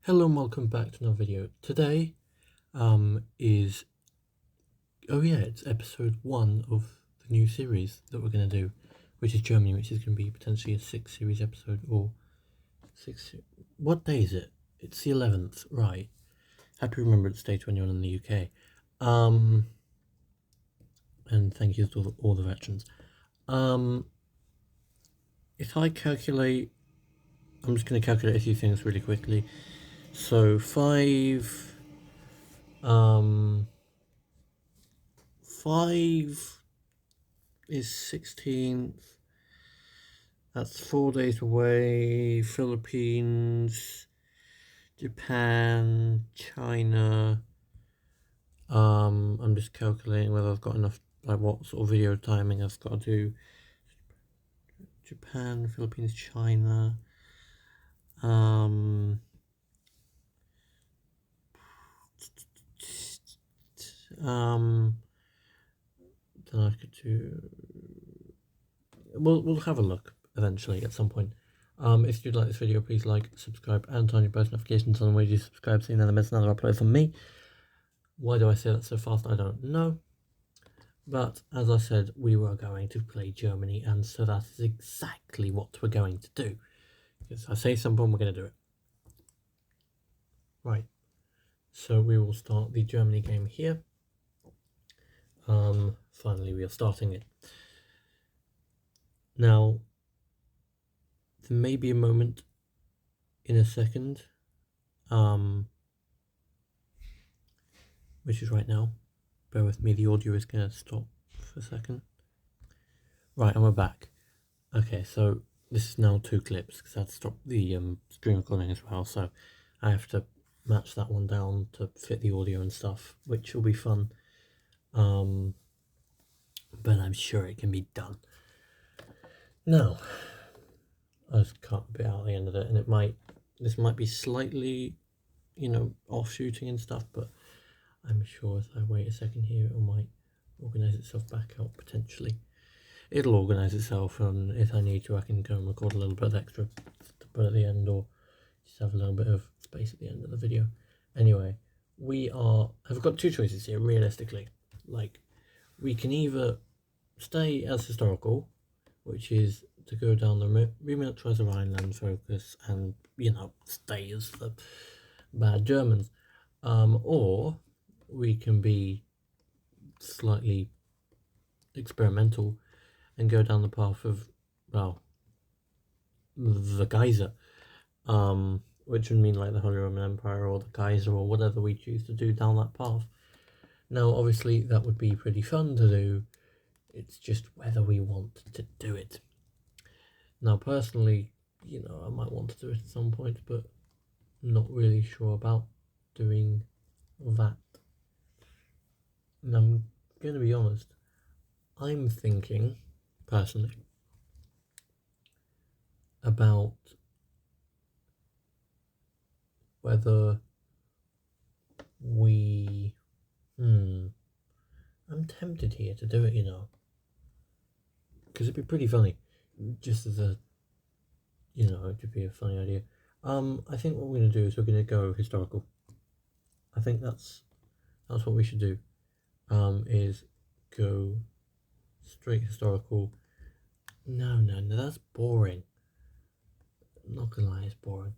Hello and welcome back to another video. Today it's episode 1 of the new series that we're going to do, which is Germany, which is going to be potentially a 6 series episode, or 6, what day is it? It's the 11th, right. Have to remember it's day 21 in the UK. And thank you to all the veterans. If I calculate, I'm just going to calculate a few things really quickly. So 5 is 16th. That's 4 days away. Philippines, Japan, China. I'm just calculating whether I've got enough, like what sort of video timing I've got to do. Japan, Philippines, China. Then I could do. We'll have a look eventually at some point. If you'd like this video, please like, subscribe, and turn your post notifications on when you subscribe so you never miss another upload from me. Why do I say that so fast? I don't know. But as I said, we were going to play Germany, and so that is exactly what we're going to do. Because I say something, we're going to do it. Right. So we will start the Germany game here. Finally, we are starting it. Now, there may be a moment in a second, which is right now. Bear with me, the audio is going to stop for a second. Right, and we're back. Okay, so this is now 2 clips, because I had to stop the screen recording as well, so I have to match that one down to fit the audio and stuff, which will be fun. But I'm sure it can be done. Now, I just cut a bit out at the end of it, and this might be slightly, off shooting and stuff, but I'm sure if I wait a second here, it might organise itself back out potentially. It'll organise itself, and if I need to, I can go and record a little bit of extra to put at the end, or just have a little bit of space at the end of the video. Anyway, have got 2 choices here, realistically. Like, we can either stay as historical, which is to go down the remilitarize the Rhineland focus and, stay as the bad Germans, or we can be slightly experimental and go down the path of, well, the Kaiser, which would mean like the Holy Roman Empire or the Kaiser or whatever we choose to do down that path. Now, obviously, that would be pretty fun to do. It's just whether we want to do it. Now, personally, I might want to do it at some point, but not really sure about doing that. And I'm going to be honest, I'm thinking, personally, about whether we... I'm tempted here to do it, because it'd be pretty funny, just as a, it could be a funny idea. I think what we're going to do is we're going to go historical. I think that's what we should do, is go straight historical. No, that's boring. I'm not gonna lie, it's boring.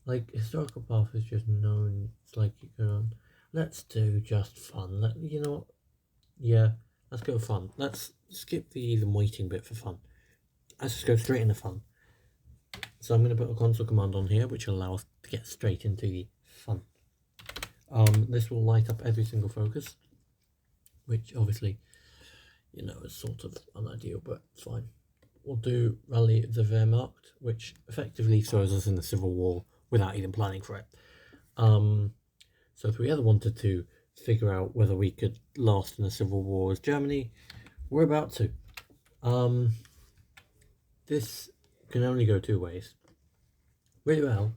Like, historical path is just known, it's like you go on, let's do just fun. You know what? Yeah, let's go fun. Let's skip the even waiting bit for fun. Let's just go straight into fun. So I'm going to put a console command on here, which will allow us to get straight into the fun. This will light up every single focus, which obviously, is sort of unideal, but it's fine. We'll do Rally the Wehrmacht, which effectively throws us in the Civil War without even planning for it. So if we ever wanted to figure out whether we could last in a civil war as Germany, we're about to. This can only go 2 ways. Really well,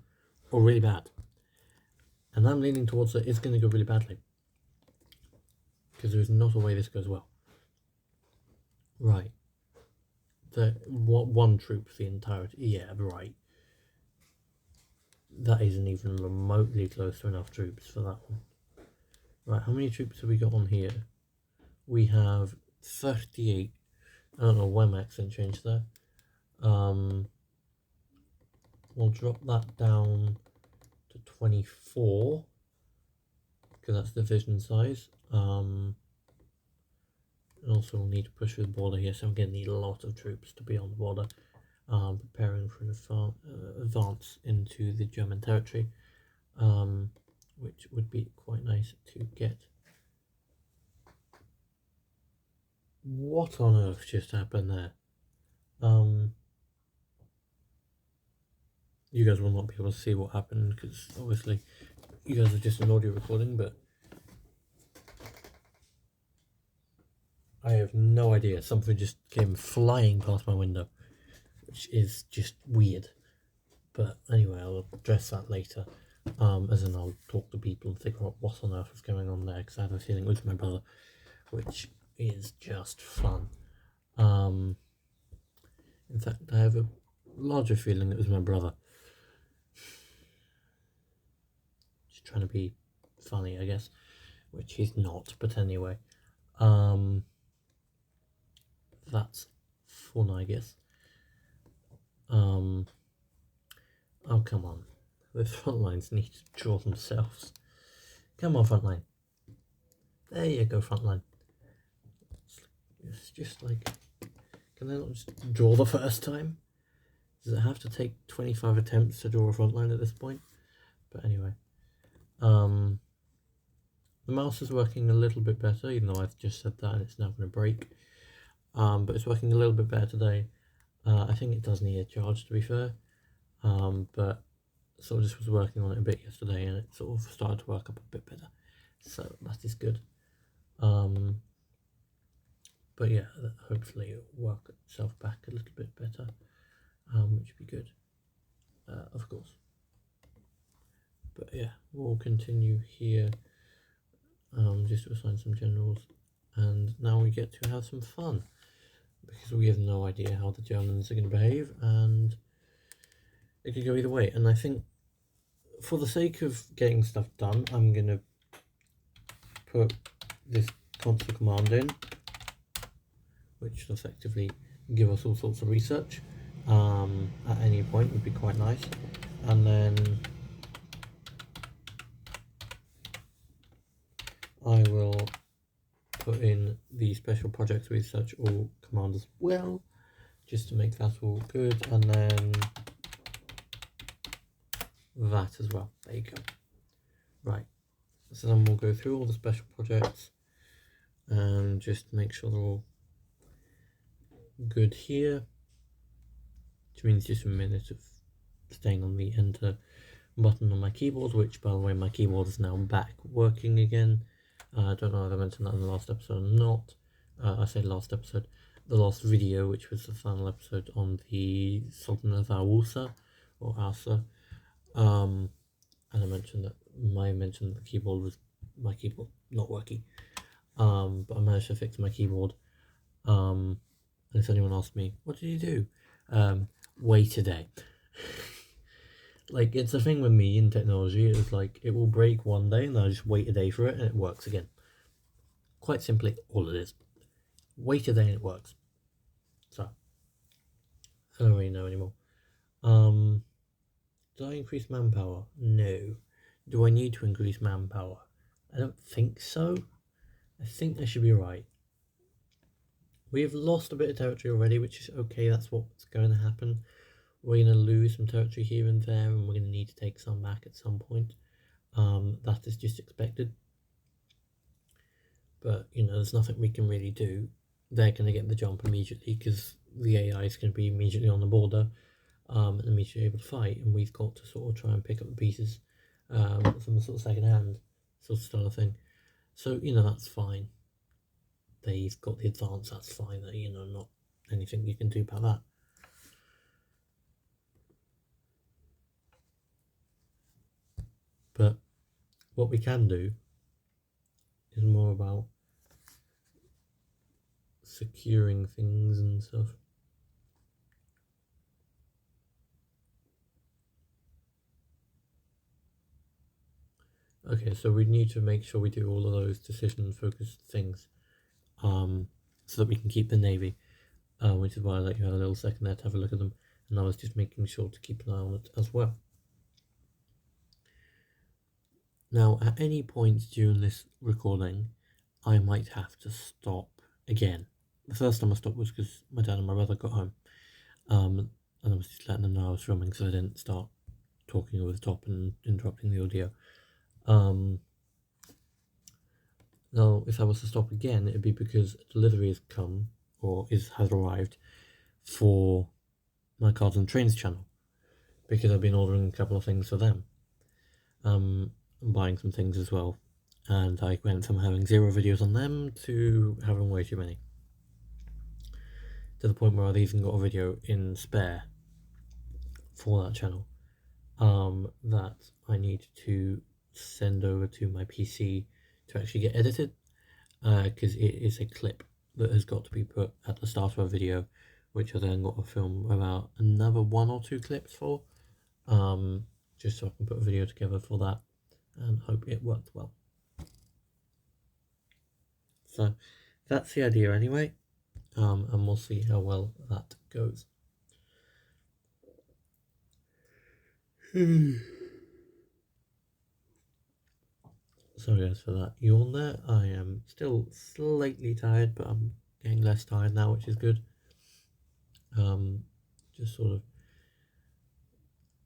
or really bad. And I'm leaning towards that it's going to go really badly, because there's not a way this goes well. Right. One troop for the entirety. Yeah, right. that isn't even remotely close to enough troops for that one. Right, how many troops have we got on here? We have 38. I don't know why my accent changed there. We'll drop that down to 24 because that's division size. And also we'll need to push through the border here, so I'm going to need a lot of troops to be on the border, preparing for an advance into the German territory, which would be quite nice to get. What on earth just happened there? You guys will not be able to see what happened because obviously you guys are just an audio recording, but I have no idea. Something just came flying past my window, which is just weird. But anyway, I'll address that later, as in I'll talk to people and figure out what on earth is going on there, because I have a feeling it was my brother, which is just fun. In fact, I have a larger feeling it was my brother. Just trying to be funny, I guess, which he's not, but anyway. That's fun, I guess. Oh, come on. The front lines need to draw themselves. Come on, front line. There you go, front line. It's just like, can they not just draw the first time? Does it have to take 25 attempts to draw a front line at this point? But anyway. The mouse is working a little bit better, even though I've just said that and it's now going to break. But it's working a little bit better today. I think it does need a charge, to be fair. But sort of just was working on it a bit yesterday and it sort of started to work up a bit better. So that is good. But yeah, hopefully it will work itself back a little bit better, which would be good, of course. But yeah, we'll continue here, just to assign some generals, and now we get to have some fun, because we have no idea how the Germans are going to behave, and it could go either way. And I think, for the sake of getting stuff done, I'm going to put this console command in, which should effectively give us all sorts of research at any point. Would be quite nice. And then I will put in the special projects research all command as well, just to make that all good, and then that as well. There you go. Right, so then we'll go through all the special projects and just make sure they're all good here, which means just a minute of staying on the enter button on my keyboard, which, by the way, my keyboard is now back working again. I don't know if I mentioned that in the last episode or not. I said last episode, the last video, which was the final episode on the Sultan of Awusa, or Asa. And I mentioned that my keyboard was not working. But I managed to fix my keyboard. And if anyone asks me, what did you do? Wait a day. Like, it's a thing with me in technology. It's like, it will break one day and I'll just wait a day for it and it works again. Quite simply, all it is. Wait a day and it works. So, I don't really know anymore. Did I increase manpower? No. Do I need to increase manpower? I don't think so. I think I should be right. We have lost a bit of territory already, which is okay. That's what's going to happen. We're going to lose some territory here and there, and we're going to need to take some back at some point. That is just expected. But, you know, there's nothing we can really do. They're going to get the jump immediately because the AI is going to be immediately on the border and immediately able to fight. And we've got to sort of try and pick up the pieces from the sort of second hand sort of style of thing. So, you know, that's fine. They've got the advance, that's fine. You know, not anything you can do about that. But what we can do is more about securing things and stuff. Okay, so we need to make sure we do all of those decision-focused things, so that we can keep the Navy, which is why I let you have a little second there to have a look at them, and I was just making sure to keep an eye on it as well. Now, at any point during this recording, I might have to stop again. The first time I stopped was because my dad and my brother got home, and I was just letting them know I was filming so I didn't start talking over the top and interrupting the audio. Now, if I was to stop again, it'd be because delivery has come, or has arrived, for my Cards and Trains channel, because I've been ordering a couple of things for them. I'm buying some things as well, and I went from having 0 videos on them to having way too many, to the point where I've even got a video in spare for that channel that I need to send over to my PC to actually get edited, because it is a clip that has got to be put at the start of a video, which I then got to film about another 1 or 2 clips for, just so I can put a video together for that and hope it worked well. So that's the idea anyway, and we'll see how well that goes. Sorry guys for that yawn there. I am still slightly tired, but I'm getting less tired now, which is good. Just sort of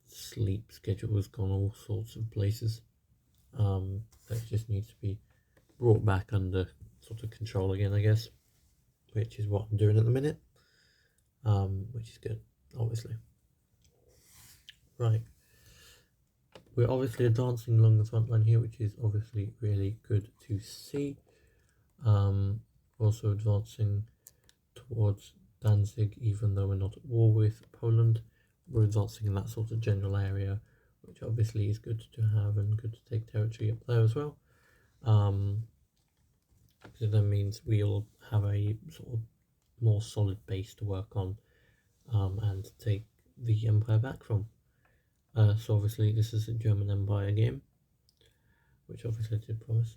sleep schedule has gone all sorts of places. That just needs to be brought back under sort of control again, I guess, which is what I'm doing at the minute, which is good, obviously. Right, we're obviously advancing along the front line here, which is obviously really good to see. Also advancing towards Danzig, even though we're not at war with Poland. We're advancing in that sort of general area, which obviously is good to have and good to take territory up there as well. Because that means we'll have a sort of more solid base to work on, and take the empire back from. So obviously this is a German Empire game, which obviously I did promise.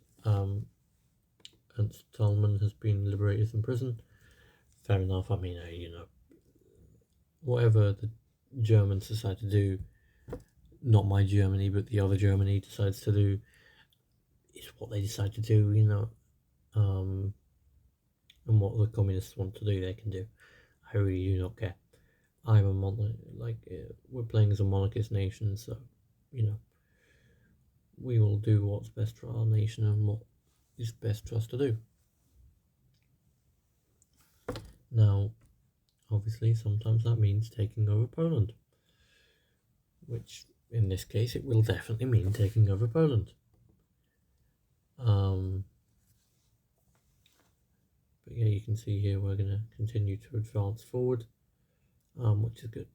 Ernst Thälmann has been liberated from prison. Fair enough. I mean, you know, whatever the Germans decide to do, not my Germany, but the other Germany decides to do, is what they decide to do, you know. And what the communists want to do, they can do. I really do not care. I'm a we're playing as a monarchist nation, so, you know, we will do what's best for our nation and what is best for us to do. Now, obviously, sometimes that means taking over Poland, which, in this case, it will definitely mean taking over Poland. But yeah, you can see here we're going to continue to advance forward, which is good.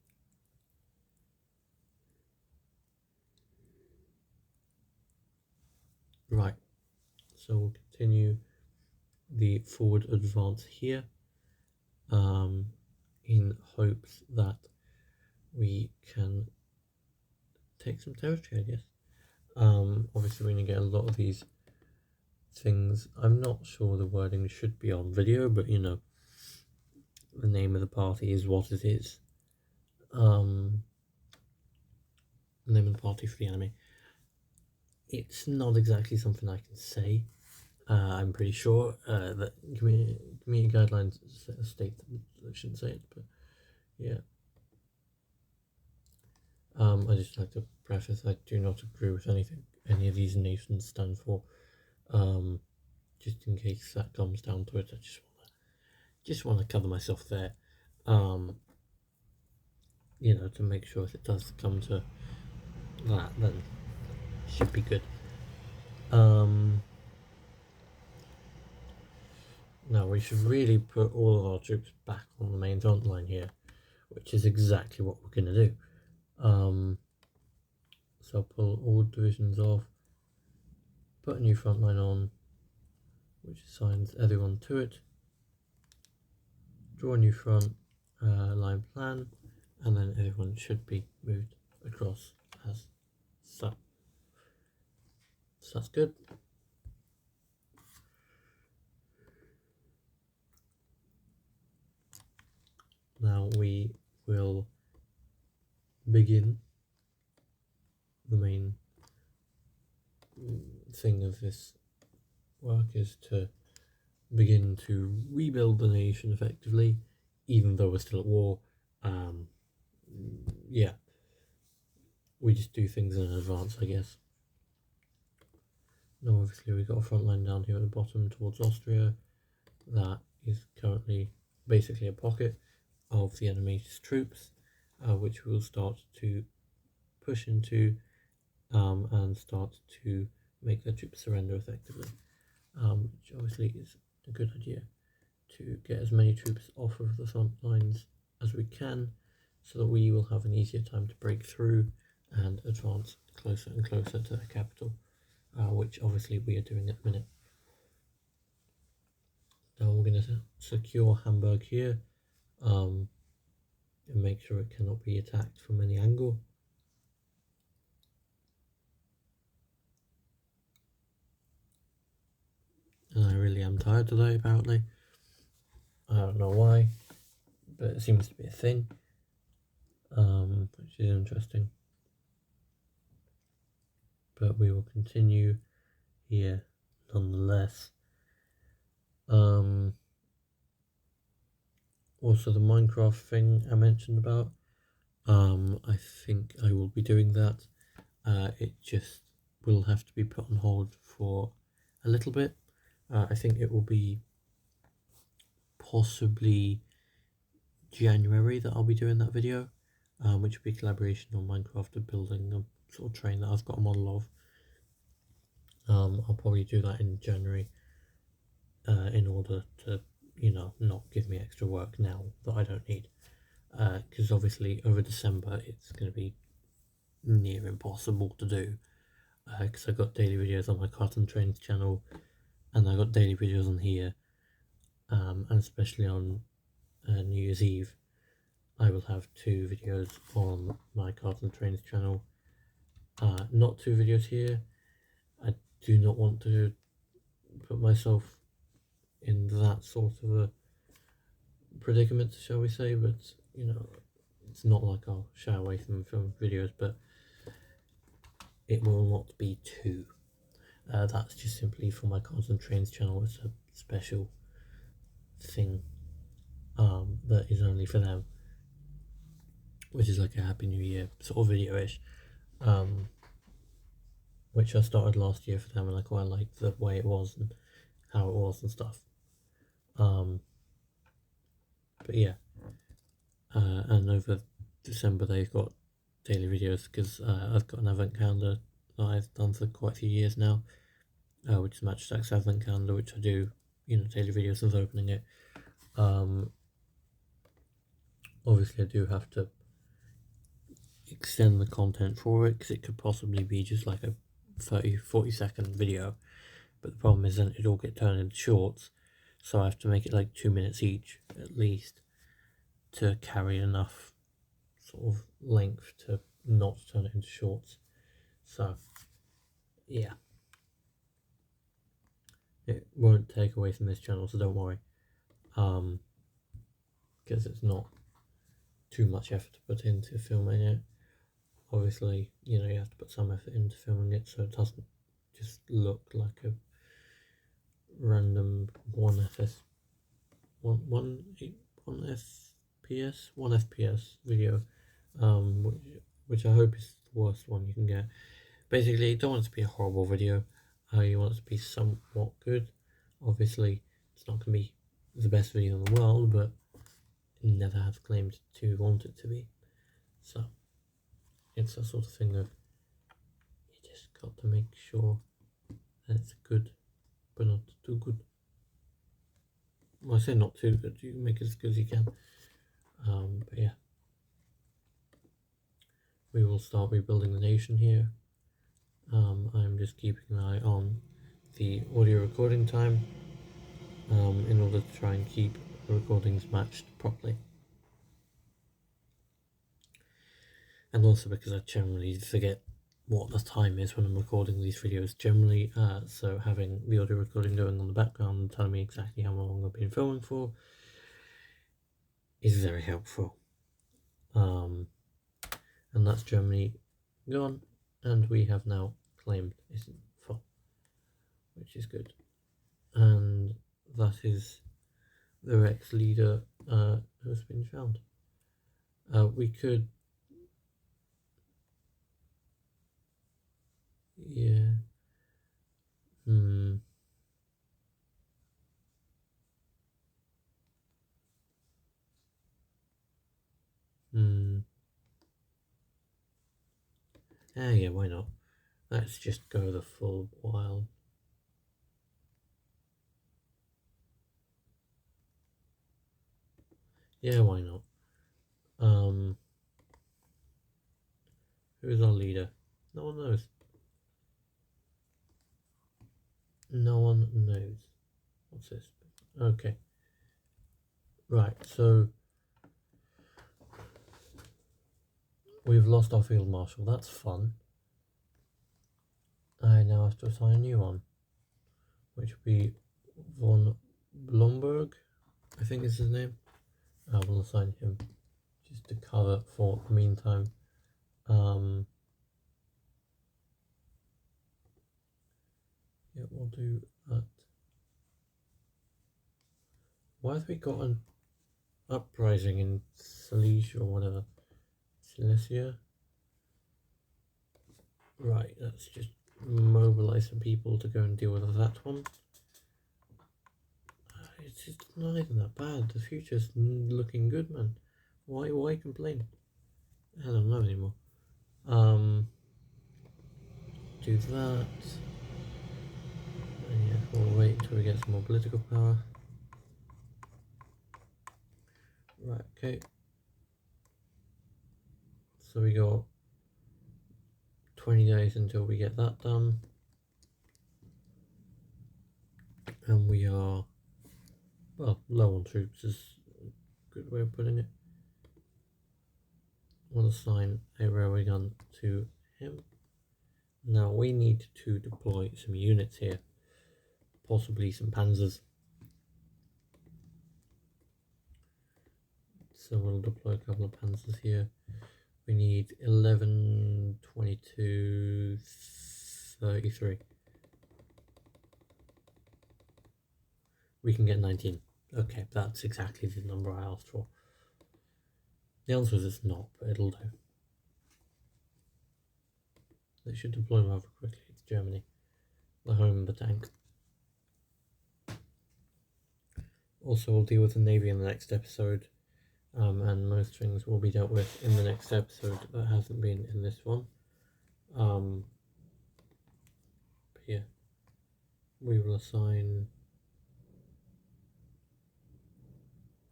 Right, so we'll continue the forward advance here, in hopes that we can take some territory, I guess. Obviously we're going to get a lot of these things. I'm not sure the wording should be on video, but you know, the name of the party is what it is. The name of the party for the enemy. It's not exactly something I can say. I'm pretty sure that community guidelines state that I shouldn't say it, but yeah. I just like to preface, I do not agree with anything any of these nations stand for. Just in case that comes down to it, I just want to cover myself there. You know, to make sure if it does come to that, then it should be good. Now we should really put all of our troops back on the main front line here, which is exactly what we're going to do. So pull all divisions off, put a new front line on, which assigns everyone to it, draw a new front line plan, and then everyone should be moved across as so. So that's good. Now we will begin the main thing of this work, is to begin to rebuild the nation effectively, even though we're still at war. Yeah, we just do things in advance, I guess. Now obviously we've got a front line down here at the bottom towards Austria that is currently basically a pocket of the enemy's troops, which we'll start to push into and start to make their troops surrender effectively, which obviously is a good idea, to get as many troops off of the front lines as we can, so that we will have an easier time to break through and advance closer and closer to the capital, which obviously we are doing at the minute. Now we're going to secure Hamburg here, and make sure it cannot be attacked from any angle. And I really am tired today, apparently. I don't know why, but it seems to be a thing, which is interesting. But we will continue here nonetheless. Also the Minecraft thing I mentioned about, I think I will be doing that. It just will have to be put on hold for a little bit. I think it will be possibly January that I'll be doing that video, which will be collaboration on Minecraft of building a sort of train that I've got a model of. I'll probably do that in January, in order to, you know, not give me extra work now that I don't need, because obviously over December it's going to be near impossible to do, because I've got daily videos on my Carton Trains channel, and I got daily videos on here, and especially on New Year's Eve I will have 2 videos on my Carton Trains channel, not 2 videos here. I do not want to put myself in that sort of a predicament, shall we say, but you know, it's not like I'll shy away from film videos, but it will not be 2. That's just simply for my Carton Trains channel. It's a special thing that is only for them, which is like a Happy New Year sort of video-ish, which I started last year for them, and I quite liked the way it was and how it was and stuff. But yeah, and over December they've got daily videos, because I've got an advent calendar that I've done for quite a few years now, which is Matchstack's advent calendar, which I do, you know, daily videos of opening it. Obviously I do have to extend the content for it, because it could possibly be just like a 30-40 second video, but the problem is then it all get turned into shorts, so I have to make it like 2 minutes each at least to carry enough sort of length to not turn it into shorts. So yeah, it won't take away from this channel, so don't worry, because it's not too much effort to put into filming it. Obviously, you know, you have to put some effort into filming it, so it doesn't just look like a random 1 FPS video, which I hope is the worst one you can get. Basically, you don't want it to be a horrible video, you want it to be somewhat good. Obviously, it's not going to be the best video in the world, but never have claimed to want it to be. So it's that sort of thing of, you just got to make sure that it's good, but not too good. Well, I say not too good, you can make it as good as you can. But yeah, we will start rebuilding the nation here. I'm just keeping an eye on the audio recording time, in order to try and keep the recordings matched properly. And also because I generally forget what the time is when I'm recording these videos generally, so having the audio recording going on the background and telling me exactly how long I've been filming for is very helpful. And that's Germany gone, and we have now claimed ISIN-4, which is good. And that is the Rex leader has been found. We could, yeah, yeah, why not? Let's just go the full wild. Yeah, why not? Who's our leader? No one knows. No one knows. What's this? Okay. Right, so we've lost our field marshal. That's fun. I now have to assign a new one, which would be von Blomberg, I think is his name. I will assign him just to cover for the meantime. Yeah, we'll do that. Why have we got an uprising in Silesia or whatever? Silesia? Right, let's just mobilize some people to go and deal with that one. It's just not even that bad. The future's looking good, man. Why complain? I don't know anymore. Do that. And yeah, we'll wait until we get some more political power. Right, okay. So we got 20 days until we get that done. And we are, well, low on troops is a good way of putting it. We'll assign a railway gun to him. Now we need to deploy some units here, possibly some panzers. So we'll deploy a couple of panzers here. We need 11, 22, 33. We can get 19. Okay, that's exactly the number I asked for. The answer is it's not, but it'll do. They should deploy rather quickly. It's Germany, the home of the tank. Also, we'll deal with the Navy in the next episode, and most things will be dealt with in the next episode that hasn't been in this one. But yeah, we will assign.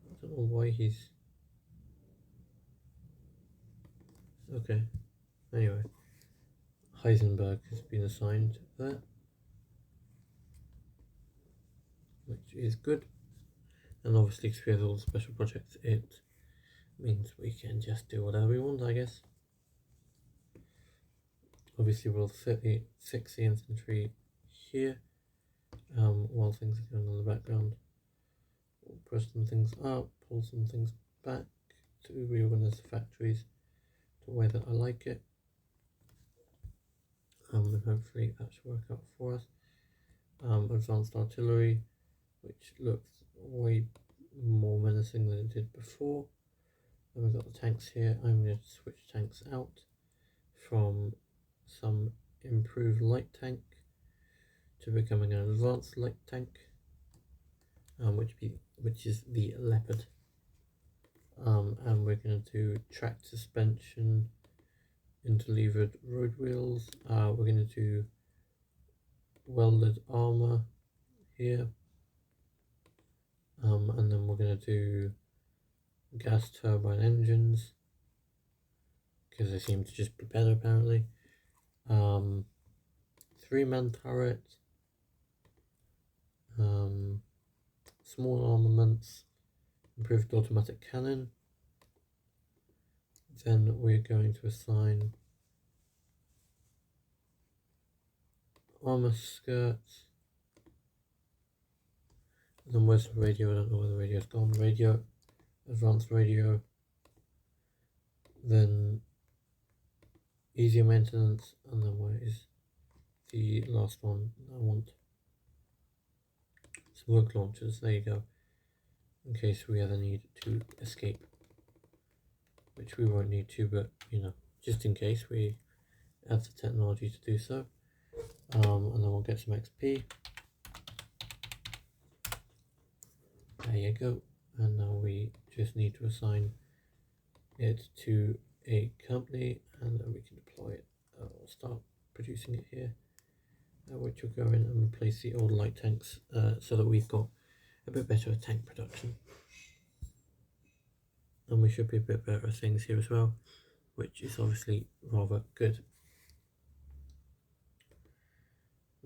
I don't know why he's. Okay, anyway, Heisenberg has been assigned there, which is good. And obviously, because we have all the special projects, it means we can just do whatever we want, I guess. Obviously, we'll fix the infantry here while things are going on in the background. We'll press some things up, pull some things back to reorganize the factories the way that I like it. And hopefully that should work out for us. Advanced artillery, which looks way more menacing than it did before. And we've got the tanks here. I'm going to switch tanks out from some improved light tank to becoming an advanced light tank, which is the Leopard. And we're going to do track suspension, interlevered road wheels. We're going to do welded armor here, and then we're going to do gas turbine engines because they seem to just be better apparently. 3-man turret, small armaments, improved automatic cannon. Then we're going to assign armor skirts. And then where's the radio? I don't know where the radio's gone. Radio, advanced radio. Then easier maintenance, and then where is the last one? I want smoke launchers. There you go. In case we ever need to escape, which we won't need to, but you know, just in case we add the technology to do so. And then we'll get some XP. There you go. And now we just need to assign it to a company, and then we can deploy it or start producing it here, which will go in and replace the old light tanks so that we've got a bit better tank production. And we should be a bit better at things here as well, which is obviously rather good.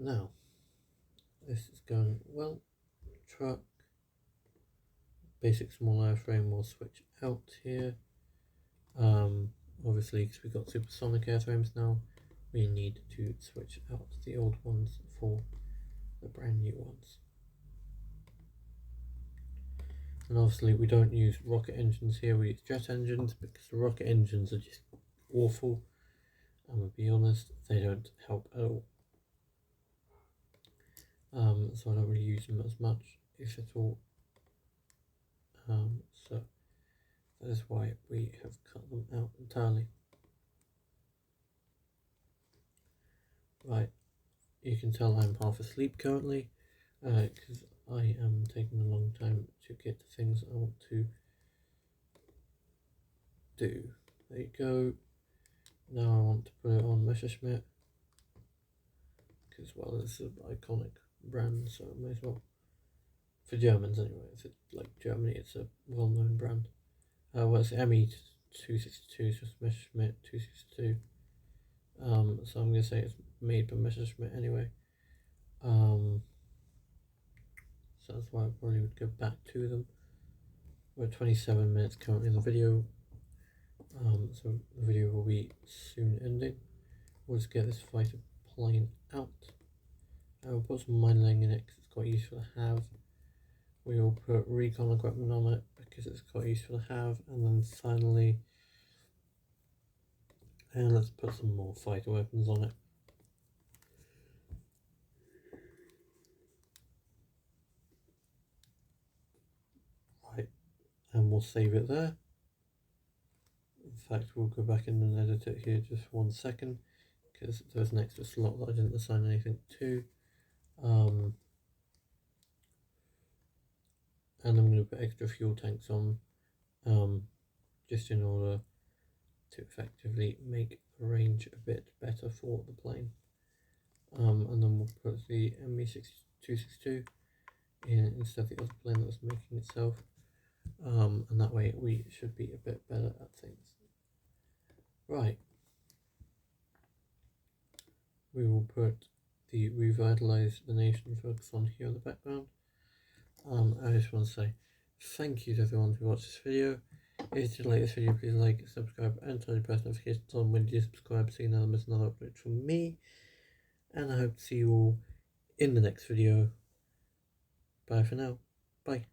Now, this is going well. Truck, basic small airframe will switch out here. Obviously, because we've got supersonic airframes now, we need to switch out the old ones for the brand new ones. And obviously we don't use rocket engines here, we use jet engines because the rocket engines are just awful, and to be honest, they don't help at all. So I don't really use them as much, if at all. So that is why we have cut them out entirely. Right, you can tell I'm half asleep currently, because I am taking a long time to get the things I want to do. There you go. Now I want to put it on Messerschmitt, because well, it's an iconic brand, so I may as well. For Germans anyway, if it's like Germany, it's a well-known brand. Well, it's ME262, so it's Messerschmitt 262. So I'm going to say it's made by Messerschmitt anyway. So that's why I probably would go back to them. We're 27 minutes currently in the video, so the video will be soon ending. We'll just get this fighter plane out. We'll put some mine laying in it because it's quite useful to have. We will put recon equipment on it because it's quite useful to have, and then finally, and let's put some more fighter weapons on it. Right, and we'll save it there. In fact, we'll go back in and edit it here just for 1 second, because there's an extra slot that I didn't assign anything to. And I'm going to put extra fuel tanks on, just in order to effectively make the range a bit better for the plane. And then we'll put the ME262 in instead of the other plane that was making itself, and that way we should be a bit better at things. Right, we will put the Revitalize the Nation focus on here in the background. I just want to say thank you to everyone who watched this video. If you like this video, please like, subscribe, and turn on press notifications on when you subscribe so you never miss another upload from me. And I hope to see you all in the next video. Bye for now. Bye.